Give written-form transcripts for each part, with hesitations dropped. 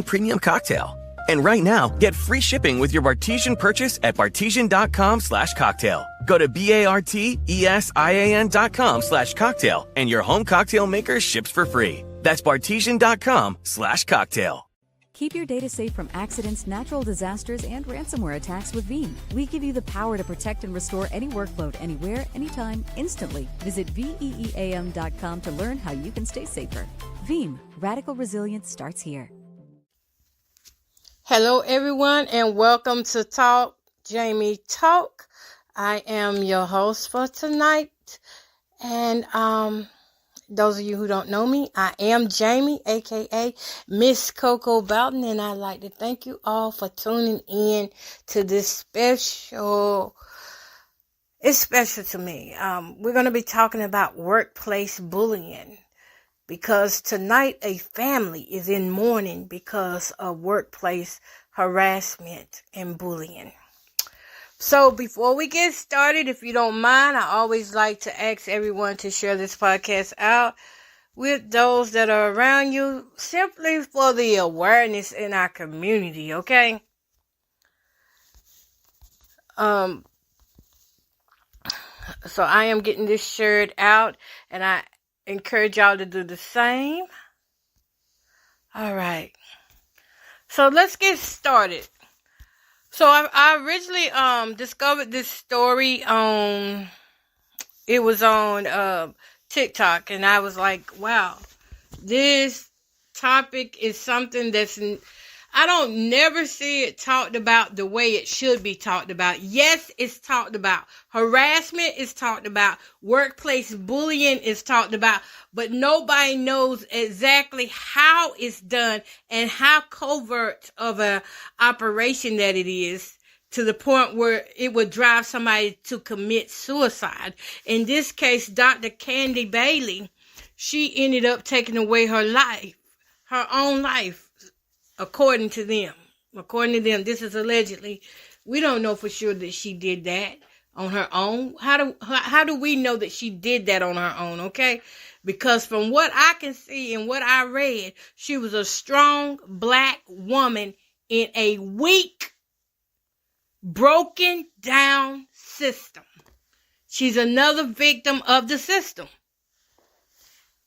premium cocktail. And right now, get free shipping with your Bartesian purchase at Bartesian.com/cocktail. Go to BARTESIAN.com/cocktail and your home cocktail maker ships for free. That's Bartesian.com/cocktail. Keep your data safe from accidents, natural disasters, and ransomware attacks with Veeam. We give you the power to protect and restore any workload anywhere, anytime, instantly. Visit VEEAM.com to learn how you can stay safer. Veeam, radical resilience starts here. Hello, everyone, and welcome to Talk Jamie Talk. I am your host for tonight, and those of you who don't know me, I am Jamie, aka Miss Coco Boughton, and I'd like to thank you all for tuning in to this special. It's special to me. We're going to be talking about workplace bullying, because tonight a family is in mourning because of workplace harassment and bullying. So before we get started, if you don't mind, I always like to ask everyone to share this podcast out with those that are around you, simply for the awareness in our community, okay? So I am getting this shared out, and I encourage y'all to do the same. All right. So let's get started. So I originally discovered this story on TikTok, and I was like, wow, this topic is something that's I don't never see it talked about the way it should be talked about. Yes, it's talked about. Harassment is talked about. Workplace bullying is talked about. But nobody knows exactly how it's done and how covert of a operation that it is, to the point where it would drive somebody to commit suicide. In this case, Dr. Candia Bailey, she ended up taking away her life, her own life. According to them, this is allegedly. We don't know for sure that she did that on her own. How do we know that she did that on her own? Okay, because from what I can see and what I read, she was a strong black woman in a weak, broken down system. She's another victim of the system,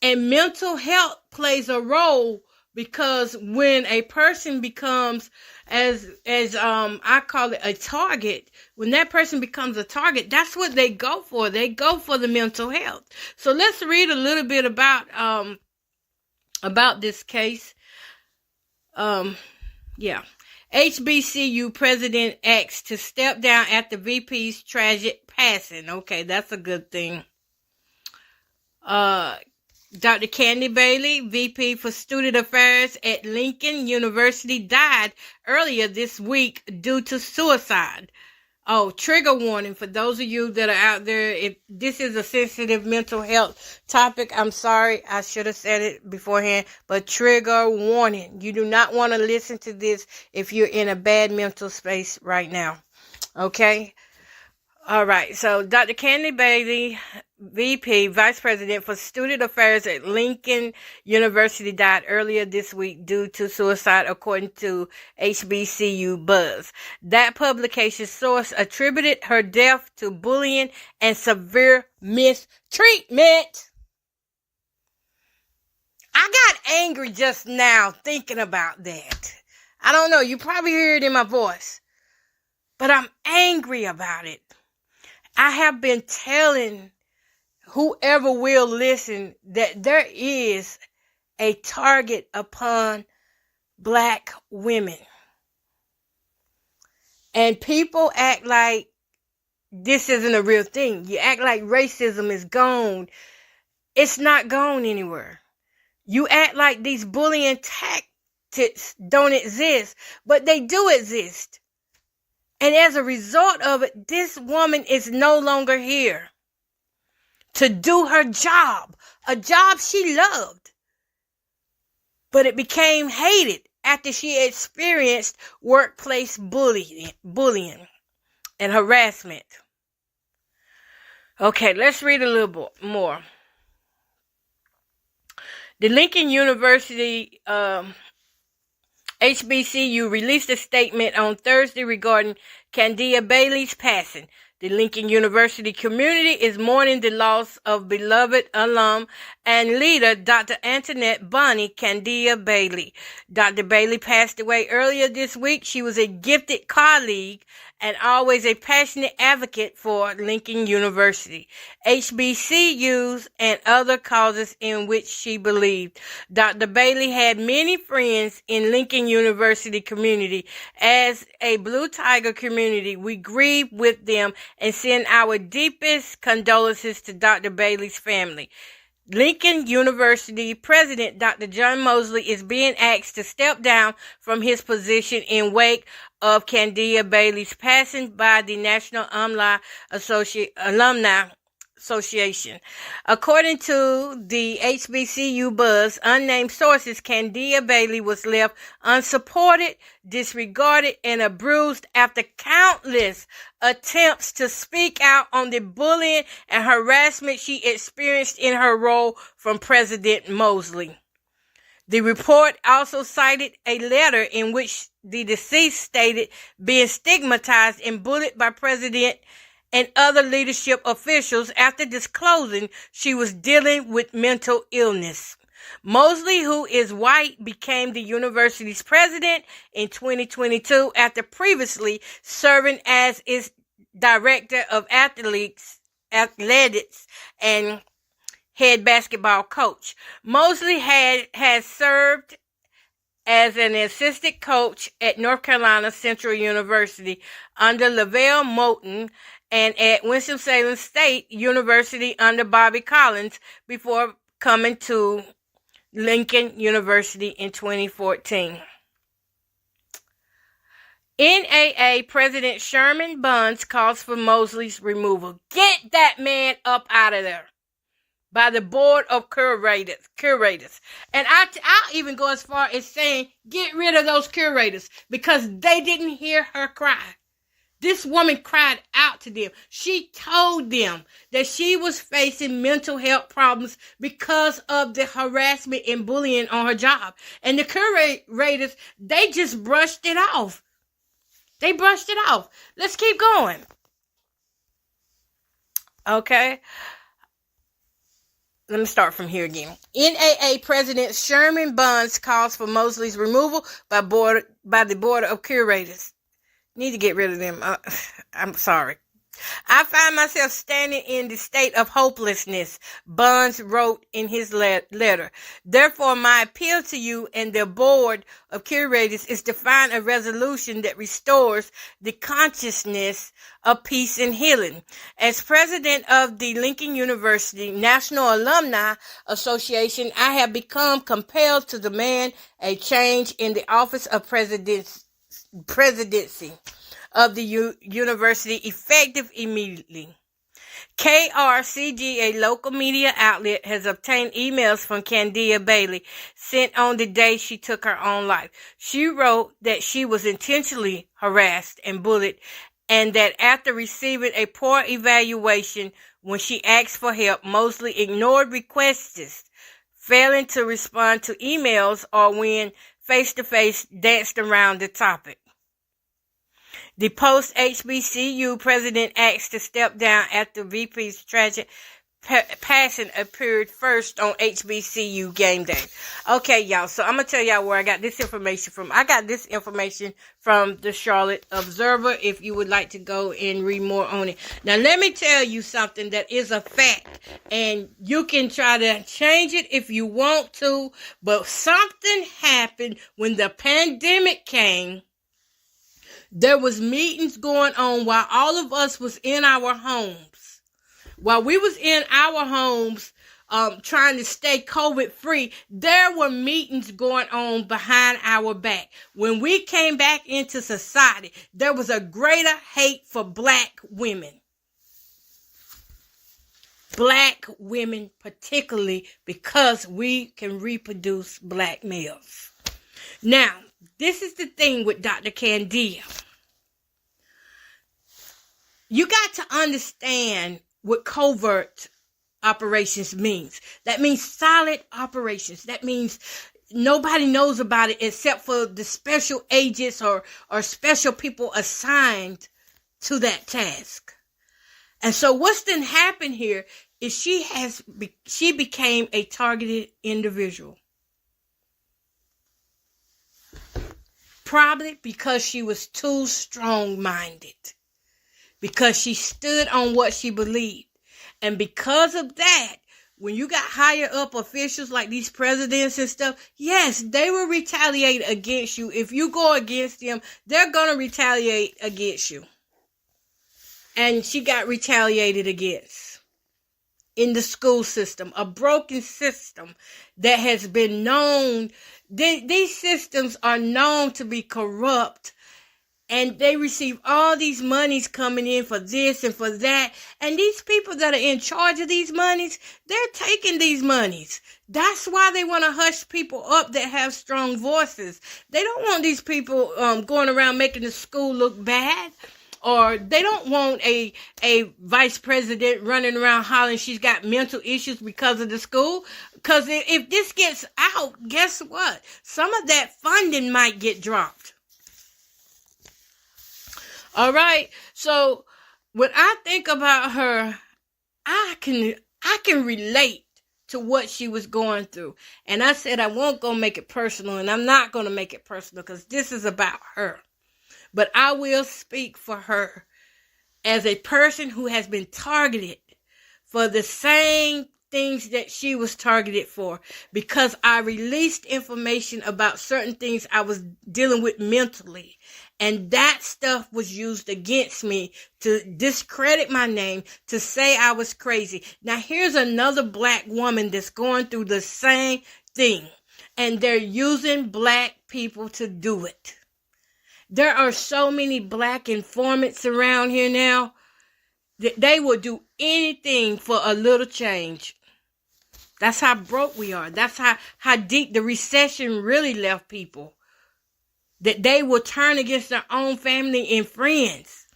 and mental health plays a role. Because when a person becomes, as I call it, a target, when that person becomes a target, that's what they go for. They go for the mental health. So let's read a little bit about this case. HBCU president asked to step down after VP's tragic passing. Okay, that's a good thing. Dr. Candia Bailey, VP for Student Affairs at Lincoln University, died earlier this week due to suicide. Oh, trigger warning for those of you that are out there. If this is a sensitive mental health topic, I'm sorry, I should have said it beforehand, but trigger warning. You do not want to listen to this if you're in a bad mental space right now. Okay? All right, so Dr. Candia Bailey, VP, Vice President for Student Affairs at Lincoln University, died earlier this week due to suicide, according to HBCU Buzz. That publication source attributed her death to bullying and severe mistreatment. I got angry just now thinking about that. I don't know, you probably hear it in my voice, but I'm angry about it. I have been telling whoever will listen that there is a target upon black women. And people act like this isn't a real thing. You act like racism is gone. It's not gone anywhere. You act like these bullying tactics don't exist, but they do exist. And as a result of it, this woman is no longer here to do her job, a job she loved. But it became hated after she experienced workplace bullying and harassment. Okay, let's read a little bit more. The Lincoln University HBCU released a statement on Thursday regarding Candia Bailey's passing. The Lincoln University community is mourning the loss of beloved alum and leader Dr. Antoinette Bonnie Candia Bailey. Dr. Bailey passed away earlier this week. She was a gifted colleague and always a passionate advocate for Lincoln University, HBCUs, and other causes in which she believed. Dr. Bailey had many friends in Lincoln University community. As a Blue Tiger community, we grieve with them and send our deepest condolences to Dr. Bailey's family. Lincoln University President Dr. John Mosley is being asked to step down from his position in wake of Candia Bailey's passing by the National Alumni Association. According to the HBCU Buzz, unnamed sources, Candia Bailey was left unsupported, disregarded, and abused after countless attempts to speak out on the bullying and harassment she experienced in her role from President Mosley. The report also cited a letter in which the deceased stated being stigmatized and bullied by President and other leadership officials after disclosing she was dealing with mental illness. Mosley, who is white, became the university's president in 2022 after previously serving as its director of athletics and head basketball coach. Mosley has served as an assistant coach at North Carolina Central University under Lavelle Moulton and at Winston-Salem State University under Bobby Collins before coming to Lincoln University in 2014. NAA President Sherman Bunds calls for Mosley's removal. Get that man up out of there by the board of curators. And I'll even go as far as saying, get rid of those curators because they didn't hear her cry. This woman cried out to them. She told them that she was facing mental health problems because of the harassment and bullying on her job. And the curators, they just brushed it off. They brushed it off. Let's keep going. Okay. Let me start from here again. NAA President Sherman Bunds calls for Mosley's removal by the board of curators. Need to get rid of them. I'm sorry. I find myself standing in the state of hopelessness, Bunds wrote in his letter. Therefore, my appeal to you and the board of curators is to find a resolution that restores the consciousness of peace and healing. As president of the Lincoln University National Alumni Association, I have become compelled to demand a change in the office of presidency of the university effective immediately. KRCG, a local media outlet, has obtained emails from Candia Bailey sent on the day she took her own life. She wrote that she was intentionally harassed and bullied and that after receiving a poor evaluation when she asked for help, Mosley ignored requests, failing to respond to emails or when face-to-face danced around the topic. The post-HBCU president asked to step down after VP's tragic passing appeared first on HBCU game day. Okay, y'all, so I'm going to tell y'all where I got this information from. I got this information from the Charlotte Observer, if you would like to go and read more on it. Now, let me tell you something that is a fact, and you can try to change it if you want to, but something happened when the pandemic came. There was meetings going on while all of us was in our homes. While we was in our homes trying to stay COVID free, there were meetings going on behind our back. When we came back into society, there was a greater hate for black women. Black women particularly because we can reproduce black males. Now, this is the thing with Dr. Candia. You got to understand what covert operations means. That means solid operations. That means nobody knows about it except for the special agents or special people assigned to that task. And so what's then happened here is she became a targeted individual. Probably because she was too strong-minded. Because she stood on what she believed. And because of that, when you got higher up officials like these presidents and stuff, yes, they will retaliate against you. If you go against them, they're going to retaliate against you. And she got retaliated against in the school system, a broken system that has been known. These systems are known to be corrupt, and they receive all these monies coming in for this and for that. And these people that are in charge of these monies, they're taking these monies. That's why they want to hush people up that have strong voices. They don't want these people going around making the school look bad. Or they don't want a vice president running around hollering she's got mental issues because of the school. Because if this gets out, guess what? Some of that funding might get dropped. All right. So when I think about her, I can relate to what she was going through. And I said I won't go make it personal, and I'm not going to make it personal because this is about her. But I will speak for her as a person who has been targeted for the same things that she was targeted for, because I released information about certain things I was dealing with mentally. And that stuff was used against me to discredit my name, to say I was crazy. Now here's another black woman that's going through the same thing. And they're using black people to do it. There are so many black informants around here now that they will do anything for a little change. That's how broke we are. That's how deep the recession really left people. That they will turn against their own family and friends.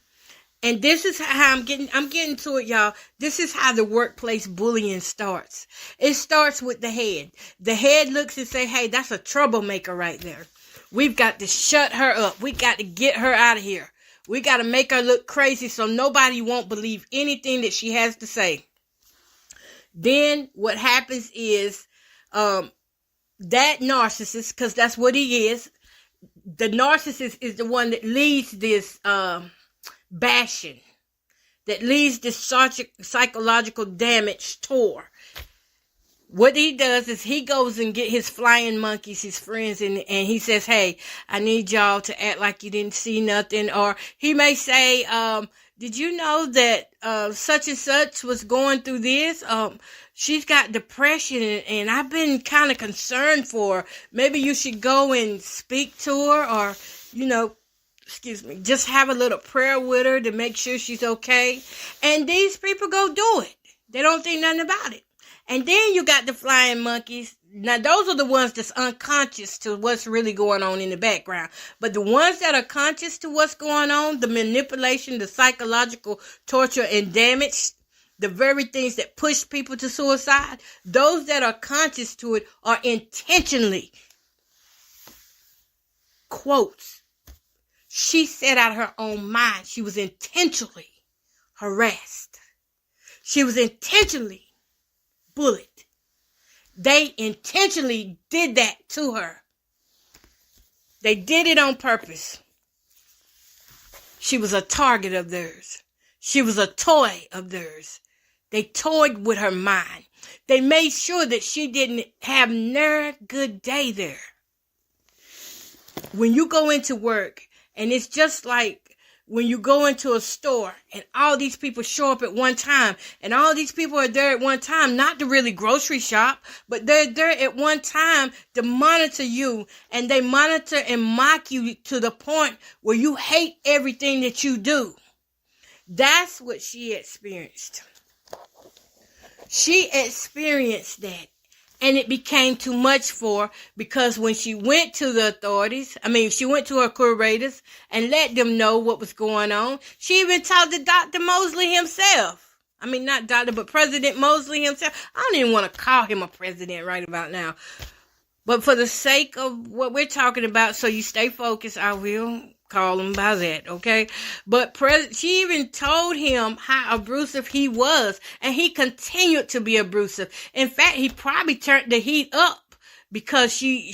And this is how I'm getting to it, y'all. This is how the workplace bullying starts. It starts with the head. The head looks and say, hey, that's a troublemaker right there. We've got to shut her up. We got to get her out of here. We got to make her look crazy so nobody won't believe anything that she has to say. Then what happens is that narcissist, because that's what he is, the narcissist is the one that leads this bashing, that leads this psychological damage tour. What he does is he goes and get his flying monkeys, his friends, and he says, hey, I need y'all to act like you didn't see nothing. Or he may say, did you know that such and such was going through this? She's got depression, and I've been kind of concerned for her. Maybe you should go and speak to her, or, just have a little prayer with her to make sure she's okay. And these people go do it. They don't think nothing about it. And then you got the flying monkeys. Now, those are the ones that's unconscious to what's really going on in the background. But the ones that are conscious to what's going on, the manipulation, the psychological torture and damage, the very things that push people to suicide, those that are conscious to it are intentionally, quotes, she said out of her own mind, she was intentionally harassed. She was intentionally bullied. They intentionally did that to her. They did it on purpose. She was a target of theirs. She was a toy of theirs. They toyed with her mind. They made sure that she didn't have near good day there. When you go into work, and it's just like when you go into a store and all these people show up at one time, and all these people are there at one time, not to really grocery shop, but they're there at one time to monitor you, and they monitor and mock you to the point where you hate everything that you do. That's what she experienced. She experienced that. And it became too much for her, because when she went to the authorities, she went to her curators and let them know what was going on. She even talked to Dr. Mosley himself. Not doctor, but President Mosley himself. I don't even want to call him a president right about now. But for the sake of what we're talking about, so you stay focused, I will call him by that, okay? But she even told him how abusive he was, and he continued to be abusive. In fact, he probably turned the heat up because she